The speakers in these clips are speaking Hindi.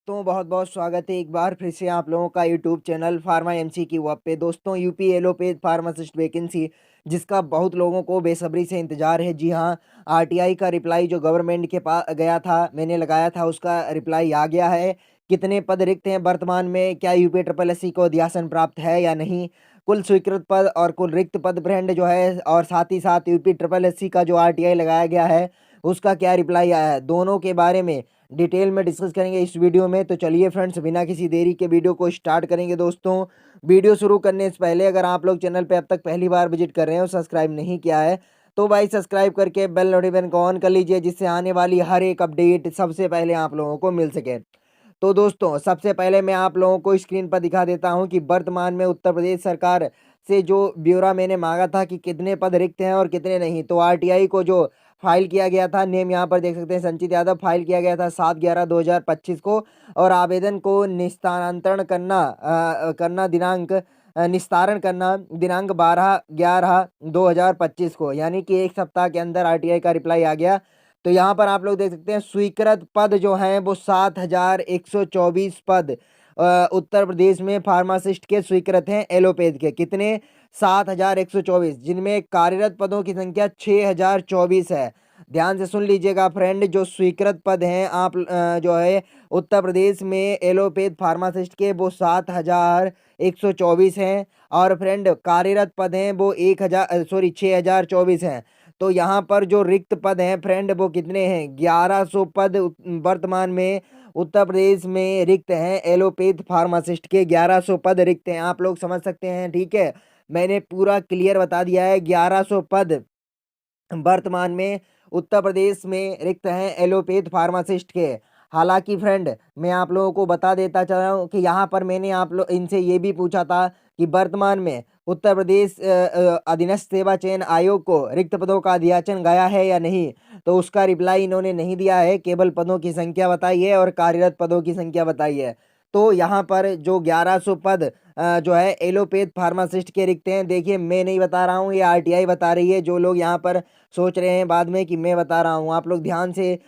दोस्तों बहुत बहुत स्वागत है एक बार फिर से आप लोगों का यूट्यूब चैनल फार्मा एमसी की वेब पे। दोस्तों यूपी एलोपैथ फार्मासिस्ट वैकेंसी जिसका बहुत लोगों को बेसब्री से इंतजार है। जी हाँ, आरटीआई का रिप्लाई जो गवर्नमेंट के पास गया था, मैंने लगाया था, उसका रिप्लाई आ गया है। कितने पद रिक्त हैं वर्तमान में, क्या यूपी ट्रिपल एस सी को अध्यासन प्राप्त है या नहीं, कुल स्वीकृत पद और कुल रिक्त पद फ्रेंड जो है, और साथ ही साथ यूपी ट्रिपल एस सी का जो आरटीआई लगाया गया है उसका क्या रिप्लाई आया है, दोनों के बारे में डिटेल में डिस्कस करेंगे इस वीडियो में। तो चलिए फ्रेंड्स, बिना किसी देरी के वीडियो को स्टार्ट करेंगे। दोस्तों वीडियो शुरू करने से पहले अगर आप लोग चैनल पे अब तक पहली बार विजिट कर रहे हो, सब्सक्राइब नहीं किया है, तो भाई सब्सक्राइब करके बेल नोटिफिकेशन को ऑन कर लीजिए, जिससे आने वाली हर एक अपडेट सबसे पहले आप लोगों को मिल सके। तो दोस्तों सबसे पहले मैं आप लोगों को स्क्रीन पर दिखा देता हूं कि वर्तमान में उत्तर प्रदेश सरकार से जो ब्यौरा मैंने मांगा था कि कितने पद रिक्त हैं और कितने नहीं, तो आरटीआई को जो फाइल किया गया था, नेम यहाँ पर देख सकते हैं संचित यादव, फाइल किया गया था 7/11/2025 को, और आवेदन को निस्तारण करना दिनांक निस्तारण करना दिनांक 12/11/2025 को, यानी कि एक सप्ताह के अंदर आरटीआई का रिप्लाई आ गया। तो यहाँ पर आप लोग देख सकते हैं स्वीकृत पद जो हैं वो 7,124 पद उत्तर प्रदेश में फार्मासिस्ट के स्वीकृत हैं। एलोपैथ के कितने, 7,124, जिनमें कार्यरत पदों की संख्या 6,024 है। ध्यान से सुन लीजिएगा फ्रेंड, जो स्वीकृत पद हैं आप जो है उत्तर प्रदेश में एलोपैथ फार्मासिस्ट के, वो 7,124 हैं, और फ्रेंड कार्यरत पद हैं वो 6,024 हैं। तो यहाँ पर जो रिक्त पद हैं फ्रेंड वो कितने हैं, 1100 पद वर्तमान में उत्तर प्रदेश में रिक्त हैं। एलोपैथ फार्मासिस्ट के 1100 पद रिक्त हैं, आप लोग समझ सकते हैं। ठीक है, मैंने पूरा क्लियर बता दिया है। 1100 पद वर्तमान में उत्तर प्रदेश में रिक्त हैं एलोपैथ फार्मासिस्ट के। हालांकि फ्रेंड मैं आप लोगों को बता देता चला हूँ कि यहाँ पर मैंने आप लोग इनसे ये भी पूछा था कि वर्तमान में उत्तर प्रदेश अधीनस्थ सेवा चयन आयोग को रिक्त पदों का अध्याचन गया है या नहीं, तो उसका रिप्लाई इन्होंने नहीं दिया है। केवल पदों की संख्या बताई है और कार्यरत पदों की संख्या बताई है। तो यहाँ पर जो 1100 पद जो है एलोपैथ फार्मासिस्ट के रिक्त हैं, देखिए मैं नहीं बता रहा हूँ, ये आरटीआई बता रही है। जो लोग यहाँ पर सोच रहे हैं बाद में कि मैं बता रहा हूँ, आप लोग ध्यान से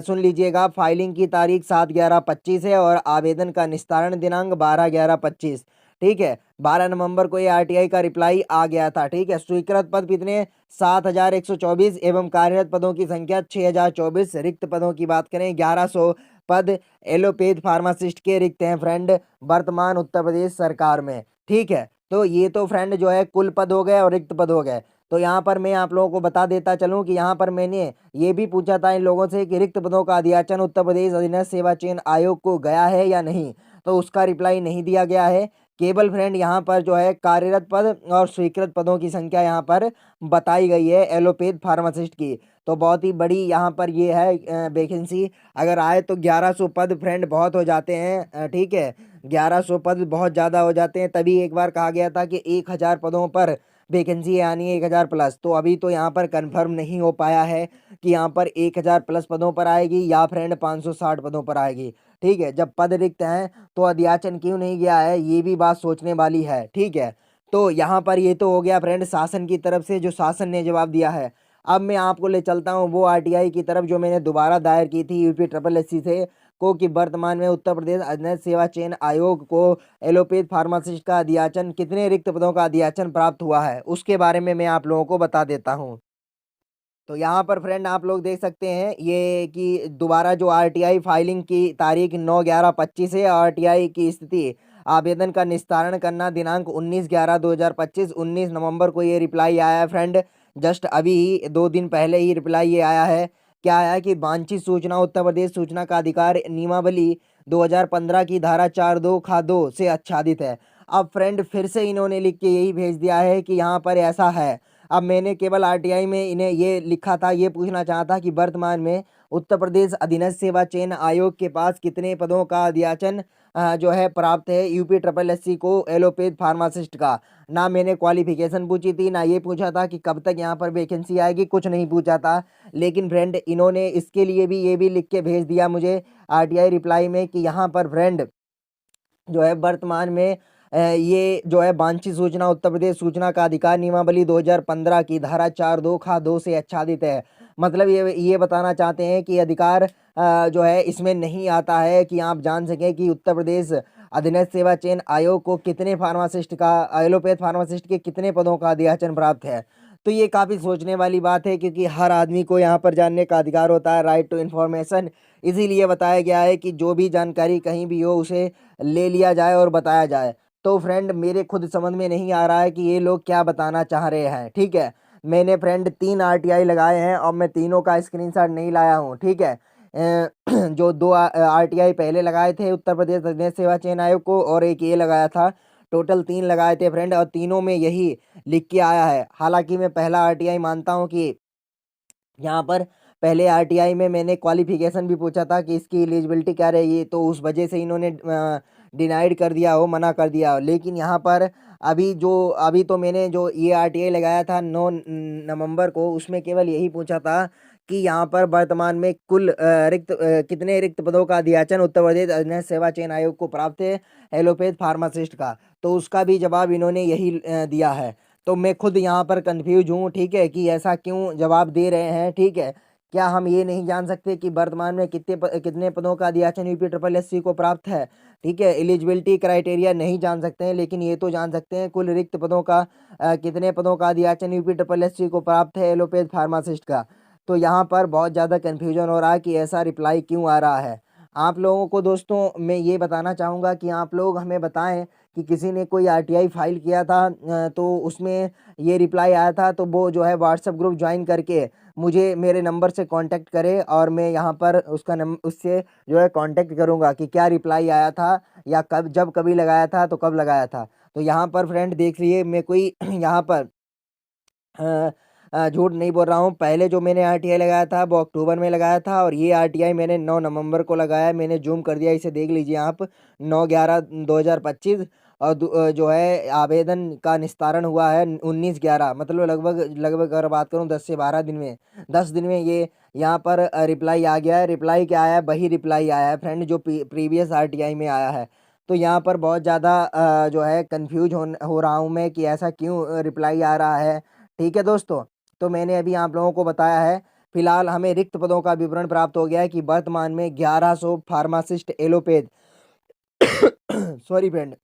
सुन लीजिएगा। फाइलिंग की तारीख 7/11/25 है और आवेदन का निस्तारण दिनांक 12/11/25। ठीक है, 12 नवंबर को ये आरटीआई का रिप्लाई आ गया था। ठीक है, स्वीकृत पद कितने, 7,124 एवं कार्यरत पदों की संख्या 6,024। रिक्त पदों की बात करें, 1100 पद एलोपैथ फार्मासिस्ट के रिक्त हैं फ्रेंड वर्तमान उत्तर प्रदेश सरकार में। ठीक है, तो ये तो फ्रेंड जो है कुल पद हो गए और रिक्त पद हो गए। तो यहाँ पर मैं आप लोगों को बता देता चलूँ कि यहाँ पर मैंने ये भी पूछा था इन लोगों से कि रिक्त पदों का अध्याचन उत्तर प्रदेश अधीनस्थ सेवा चयन आयोग को गया है या नहीं, तो उसका रिप्लाई नहीं दिया गया है। केवल फ्रेंड यहाँ पर जो है कार्यरत पद और स्वीकृत पदों की संख्या यहाँ पर बताई गई है एलोपैथ फार्मासिस्ट की। तो बहुत ही बड़ी यहाँ पर ये है वैकेंसी। अगर आए तो 1100 पद फ्रेंड बहुत हो जाते हैं। ठीक है, 1100 पद बहुत ज़्यादा हो जाते हैं। तभी एक बार कहा गया था कि 1,000 पदों पर वैकेंसी आनी है, 1,000 प्लस। तो अभी तो यहाँ पर कंफर्म नहीं हो पाया है कि यहाँ पर 1,000 प्लस पदों पर आएगी या फ्रेंड 560 पदों पर आएगी। ठीक है, जब पद रिक्त हैं तो अध्याचन क्यों नहीं गया है, ये भी बात सोचने वाली है। ठीक है, तो यहाँ पर ये तो हो गया फ्रेंड शासन की तरफ से, जो शासन ने जवाब दिया है। अब मैं आपको ले चलता हूँ वो आरटीआई की तरफ जो मैंने दोबारा दायर की थी यूपी ट्रिपल एससी से को, कि वर्तमान में उत्तर प्रदेश अधीनस्थ सेवा चयन आयोग को एलोपैथ फार्मासिस्ट का अध्याचन, कितने रिक्त पदों का अध्याचन प्राप्त हुआ है, उसके बारे में मैं आप लोगों को बता देता हूँ। तो यहाँ पर फ्रेंड आप लोग देख सकते हैं ये कि दोबारा जो आरटीआई फाइलिंग की तारीख 9/11/25 है। आरटीआई की स्थिति, आवेदन का निस्तारण करना दिनांक 19/11/2025, 19 नवंबर को ये रिप्लाई आया है फ्रेंड। जस्ट अभी 2 दिन पहले ही रिप्लाई ये आया है। क्या आया कि वांछित सूचना उत्तर प्रदेश सूचना का अधिकार नियमावली 2015 की धारा 4(2)(ख)(2) से आच्छादित है। अब फ्रेंड फिर से इन्होंने लिख के यही भेज दिया है कि यहाँ पर ऐसा है। अब मैंने केवल आरटीआई में इन्हें ये लिखा था, ये पूछना चाहता कि वर्तमान में उत्तर प्रदेश अधीनस्थ सेवा चयन आयोग के पास कितने पदों का अध्याचन जो है प्राप्त है यूपी ट्रिपल एससी को एलोपैथ फार्मासिस्ट का। ना मैंने क्वालिफिकेशन पूछी थी, ना ये पूछा था कि कब तक यहाँ पर वैकेंसी आएगी, कुछ नहीं पूछा था। लेकिन फ्रेंड इन्होंने इसके लिए भी ये भी लिख के भेज दिया मुझे आरटीआई रिप्लाई में कि यहाँ पर फ्रेंड जो है वर्तमान में ये जो है वांछित सूचना उत्तर प्रदेश सूचना का अधिकार नियमावली 2015 की धारा 4(2)(ख)(2) से आच्छादित है। मतलब ये बताना चाहते हैं कि अधिकार जो है इसमें नहीं आता है कि आप जान सकें कि उत्तर प्रदेश अधीनस्थ सेवा चयन आयोग को कितने फार्मासिस्ट का एलोपैथ फार्मासिस्ट के कितने पदों का अध्याचन प्राप्त है। तो ये काफ़ी सोचने वाली बात है, क्योंकि हर आदमी को यहाँ पर जानने का अधिकार होता है, राइट टू इन्फॉर्मेशन। इसीलिए बताया गया है कि जो भी जानकारी कहीं भी हो उसे ले लिया जाए और बताया जाए। तो फ्रेंड मेरे खुद समझ में नहीं आ रहा है कि ये लोग क्या बताना चाह रहे हैं। ठीक है, मैंने फ्रेंड 3 आरटीआई लगाए हैं और मैं तीनों का स्क्रीनशॉट नहीं लाया हूँ। ठीक है, जो 2 आरटीआई पहले लगाए थे उत्तर प्रदेश अधीनस्थ सेवा चयन आयोग को, और एक ये लगाया था। टोटल 3 लगाए थे फ्रेंड, और तीनों में यही लिख के आया है। हालांकि मैं पहला आरटीआई मानता हूँ कि यहाँ पर पहले आरटीआई में मैंने क्वालिफिकेशन भी पूछा था कि इसकी एलिजिबिलिटी क्या रहेगी, तो उस वजह से इन्होंने डिनाइड कर दिया हो, मना कर दिया हो। लेकिन यहाँ पर अभी तो मैंने जो ये आरटीआई लगाया था 9 नवंबर को, उसमें केवल यही पूछा था कि यहाँ पर वर्तमान में कुल कितने रिक्त पदों का अध्याचन उत्तर प्रदेश अधीनस्थ सेवा चयन आयोग को प्राप्त है एलोपैथ फार्मासिस्ट का। तो उसका भी जवाब इन्होंने यही दिया है। तो मैं खुद यहाँ पर कंफ्यूज हूँ। ठीक है, कि ऐसा क्यों जवाब दे रहे हैं। ठीक है, क्या हम ये नहीं जान सकते कि वर्तमान में कितने पदों का अध्याचन यूपी ट्रिपल एससी को प्राप्त है। ठीक है, एलिजिबिलिटी क्राइटेरिया नहीं जान सकते हैं, लेकिन ये तो जान सकते हैं कुल रिक्त पदों का कितने पदों का अध्याचन यूपी ट्रिपल एससी को प्राप्त है एलोपैथ फार्मासिस्ट का। तो यहाँ पर बहुत ज़्यादा कन्फ्यूजन हो रहा है कि ऐसा रिप्लाई क्यों आ रहा है। आप लोगों को दोस्तों मैं ये बताना चाहूँगा कि आप लोग हमें बताएं कि किसी ने कोई आरटीआई फाइल किया था तो उसमें ये रिप्लाई आया था, तो वो जो है व्हाट्सएप ग्रुप ज्वाइन करके मुझे मेरे नंबर से कांटेक्ट करे, और मैं यहाँ पर उससे जो है कांटेक्ट करूँगा कि क्या रिप्लाई आया था, या जब कभी लगाया था तो कब लगाया था। तो यहाँ पर फ्रेंड देख लीजिए, मैं कोई यहाँ पर झूठ नहीं बोल रहा हूँ। पहले जो मैंने आरटीआई लगाया था वो अक्टूबर में लगाया था, और ये आरटीआई मैंने 9 नवंबर को लगाया। मैंने जूम कर दिया, इसे देख लीजिए आप, 9/11/2025। और जो है आवेदन का निस्तारण हुआ है 19/11, मतलब लगभग लगभग अगर बात करूँ 10 से 12 दिन में, 10 दिन में ये यहाँ पर रिप्लाई आ गया है। रिप्लाई क्या आया है, वही रिप्लाई आया है फ्रेंड जो प्रीवियस आरटीआई में आया है। तो यहाँ पर बहुत ज़्यादा जो है कंफ्यूज हो रहा हूँ मैं कि ऐसा क्यों रिप्लाई आ रहा है। ठीक है दोस्तों, तो मैंने अभी आप लोगों को बताया है। फिलहाल हमें रिक्त पदों का विवरण प्राप्त हो गया है कि वर्तमान में 1100 फार्मासिस्ट एलोपैथ सॉरी फ्रेंड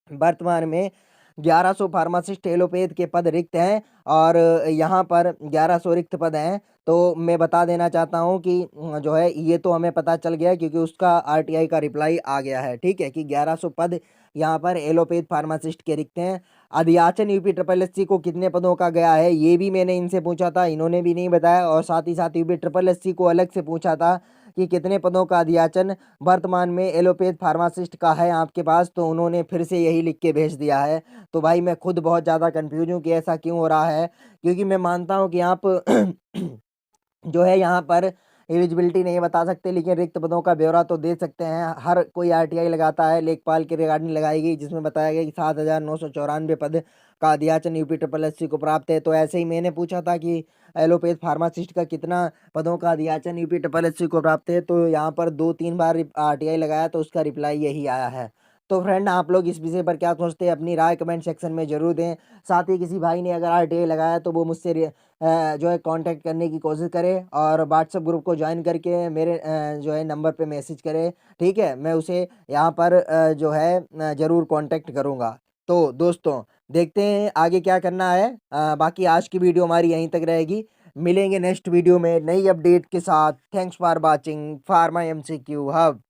वर्तमान में 1100 फार्मासिस्ट एलोपैथ के पद रिक्त हैं, और यहाँ पर 1100 रिक्त पद हैं। तो मैं बता देना चाहता हूँ कि जो है ये तो हमें पता चल गया, क्योंकि उसका आरटीआई का रिप्लाई आ गया है। ठीक है, कि 1100 पद यहाँ पर एलोपैथ फार्मासिस्ट के रिक्त हैं। अध्याचन यूपी ट्रिपल एससी को कितने पदों का गया है ये भी मैंने इनसे पूछा था, इन्होंने भी नहीं बताया। और साथ ही साथ यूपी ट्रिपल एससी को अलग से पूछा था कि कितने पदों का अध्याचन वर्तमान में एलोपैथ फार्मासिस्ट का है आपके पास, तो उन्होंने फिर से यही लिख के भेज दिया है। तो भाई मैं खुद बहुत ज़्यादा कंफ्यूज हूँ कि ऐसा क्यों हो रहा है, क्योंकि मैं मानता हूँ कि आप जो है यहाँ पर एलिजिबिलिटी नहीं बता सकते, लेकिन रिक्त पदों का ब्यौरा तो दे सकते हैं। हर कोई आरटीआई लगाता है, लेखपाल के रिगार्डिंग लगाई गई, जिसमें बताया गया कि 7,994 पद का अध्याचन यूपी ट्रिपल एससी को प्राप्त है। तो ऐसे ही मैंने पूछा था कि एलोपैथ फार्मासिस्ट का कितना पदों का अध्याचन यूपी ट्रिपल एससी को प्राप्त है, तो यहाँ पर 2-3 बार आरटीआई लगाया तो उसका रिप्लाई यही आया है। तो फ्रेंड आप लोग इस विषय पर क्या सोचते हैं, अपनी राय कमेंट सेक्शन में जरूर दें। साथ ही किसी भाई ने अगर आरटीआई लगाया तो वो मुझसे जो है कांटेक्ट करने की कोशिश करें, और व्हाट्सएप ग्रुप को ज्वाइन करके मेरे जो है नंबर पे मैसेज करें। ठीक है, मैं उसे यहाँ पर जो है ज़रूर कांटेक्ट करूँगा। तो दोस्तों देखते हैं आगे क्या करना है। बाकी आज की वीडियो हमारी यहीं तक रहेगी। मिलेंगे नेक्स्ट वीडियो में नई अपडेट के साथ। Thanks for watching pharma MCQ hub.